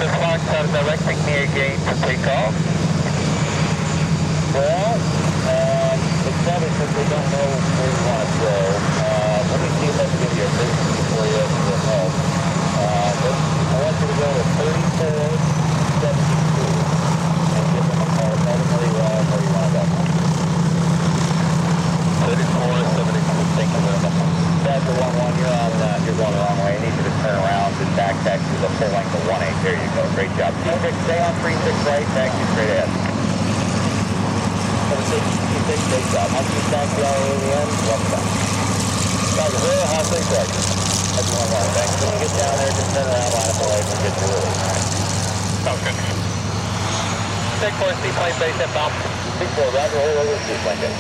This Fox are directing me again to take off. Well, it's probably because they don't know where you want to go. Let me see if I can give you a business for you to help. I want you to go to 3472 and give them a call. Tell them where you are and where you want to go. 3472, thank you very much. That's the 1-1, you're going the wrong way. I need you to turn around and back taxi the full length of 18. There you go. Great job. Stay on 36 right, taxi straight ahead. Great job. Once you taxi all the way to the end, left side. Dr. Hill, how's things right? That's 1-1, thanks. When you get down there, just turn around, line up the leg, and get your release. Sounds good. Take 4, seaplane base inbound. Take 4, Roger, hold over to seaplane base.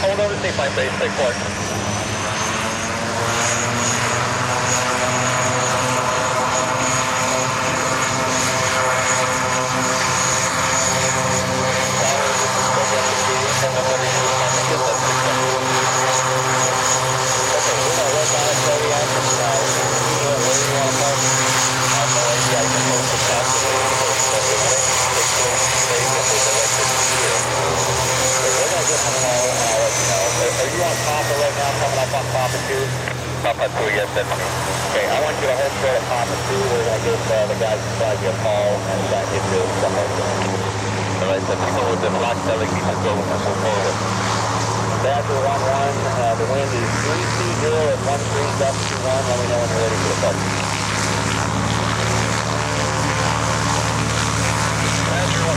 Hold over to seaplane base, take 4. Papa 2, yes, that's me. Okay, I want you to hold short of Papa 2. We're going to give the guys inside you a call and try to get you somewhere. All right, so people with the block telling me to go and move forward. Badger 1-1, the wind is 320 at 13.21. Let me know when you're ready for the party. Badger 1-1.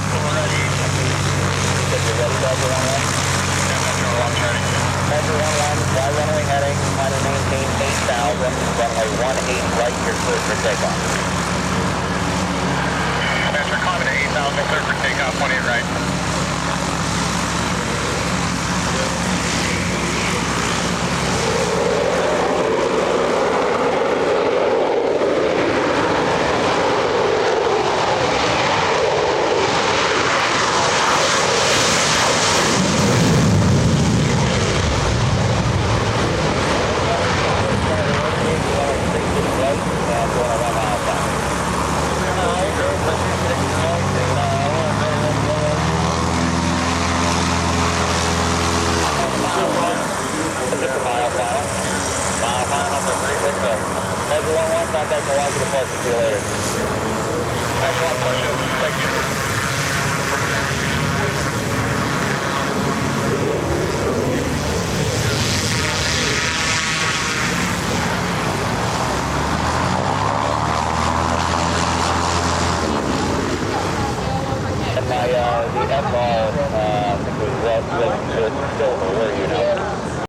We're ready. You said you're ready, Badger 1-1? Yeah, Badger 1-1's ready. Badger 1-1, fly runway heading, try to maintain 8,000, runway 18 right, you're clear for takeoff. Badger climbing to 8,000, clear for takeoff, 18 right. The FR